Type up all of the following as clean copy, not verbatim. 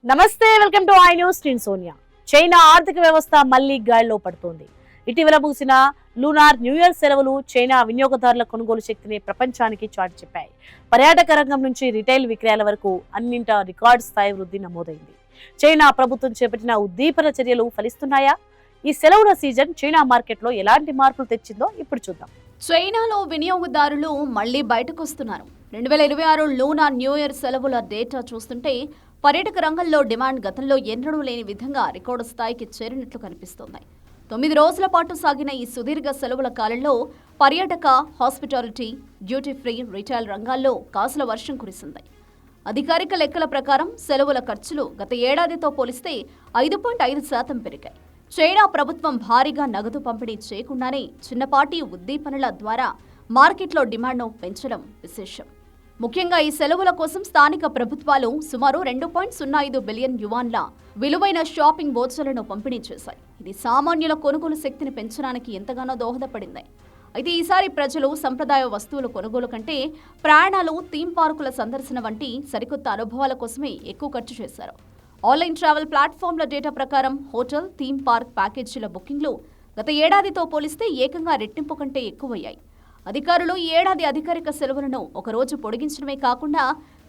నమస్తే, welcome to I news. నేను Sonia. China ఆర్థిక వ్యవస్థ మళ్లీ గాడిలో పడుతోంది. ఇటీవల ముగిసిన లూనార్ న్యూ ఇయర్ సెలవులు చైనా వినియోగదారుల కొనుగోలు శక్తిని ప్రపంచానికి చాటి చెప్పాయి. పర్యాటక రంగం నుంచి రిటైల్ విక్రయాల వరకు అన్నింటా రికార్డు స్థాయి వృద్ధి నమోదైంది. చైనా ప్రభుత్వం చేపట్టిన ఉద్దీపన చర్యలు ఫలిస్తున్నాయా? ఈ సెలవుల సీజన్ చైనా మార్కెట్లో ఎలాంటి మార్పులు తెచ్చిందో ఇప్పుడు చూద్దాం. చైనాలో వినియోగదారులు మళ్లీ బయటకొస్తున్నారు. 2026 లూనార్ న్యూ ఇయర్ సెలవుల డేటా చూస్తుంటే పర్యాటక రంగంలో డిమాండ్ గతంలో ఎన్నడూ లేని విధంగా రికార్డు స్థాయికి చేరినట్లు కనిపిస్తోంది. 9 రోజుల పాటు సాగిన ఈ సుదీర్ఘ సెలవుల కాలంలో పర్యాటక, హాస్పిటాలిటీ, డ్యూటీ ఫ్రీ, రిటైల్ రంగాల్లో కాసుల వర్షం కురిసింది. అధికారిక లెక్కల ప్రకారం సెలవుల ఖర్చులు గత ఏడాదితో పోలిస్తే 5.5% పెరిగాయి. చైనా ప్రభుత్వం భారీగా నగదు పంపిణీ చేయకుండానే చిన్నపాటి ఉద్దీపనల ద్వారా మార్కెట్లో డిమాండ్ను పెంచడం విశేషం. ముఖ్యంగా ఈ సెలవుల కోసం స్థానిక ప్రభుత్వాలు సుమారు 2.05 బిలియన్ యువాన్ల విలువైన షాపింగ్ వోచర్లను పంపిణీ చేశాయి. ఇది సామాన్యుల కొనుగోలు శక్తిని పెంచడానికి ఎంతగానో దోహదపడింది. అయితే ఈసారి ప్రజలు సంప్రదాయ వస్తువుల కొనుగోలు కంటే ప్రయాణాలు, థీమ్ పార్కుల సందర్శన వంటి సరికొత్త అనుభవాల కోసమే ఎక్కువ ఖర్చు చేశారు. ఆన్లైన్ ట్రావెల్ ప్లాట్ఫామ్ల డేటా ప్రకారం హోటల్, థీమ్ పార్క్ ప్యాకేజీల బుకింగ్లు గత ఏడాదితో పోలిస్తే ఏకంగా రెట్టింపు కంటే ఎక్కువయ్యాయి. అధికారులు ఈ ఏడాది అధికారిక సెలవులను ఒకరోజు పొడిగించడమే కాకుండా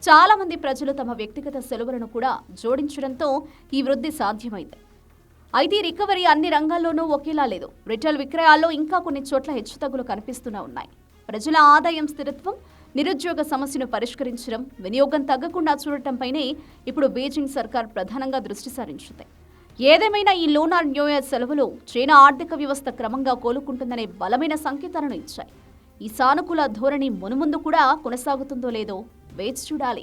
చాలా మంది ప్రజలు తమ వ్యక్తిగత సెలవులను కూడా జోడించడంతో ఈ వృద్ధి సాధ్యమైంది. అయితే ఈ రికవరీ అన్ని రంగాల్లోనూ ఒకేలా లేదు. రిటైల్ విక్రయాల్లో ఇంకా కొన్ని చోట్ల హెచ్చుతగ్గులు కనిపిస్తూనే ఉన్నాయి. ప్రజల ఆదాయం స్థిరత్వం, నిరుద్యోగ సమస్యను పరిష్కరించడం, వినియోగం తగ్గకుండా చూడటంపైనే ఇప్పుడు బీజింగ్ సర్కార్ ప్రధానంగా దృష్టి సారించింది. ఏదేమైనా ఈ లూనార్ న్యూ ఇయర్ సెలవులు చైనా ఆర్థిక వ్యవస్థ క్రమంగా కోలుకుంటుందనే బలమైన సంకేతాలను ఇచ్చాయి. ఈ సానుకూల ధోరణి మునుముందు కూడా కొనసాగుతుందో లేదో వేచి చూడాలి.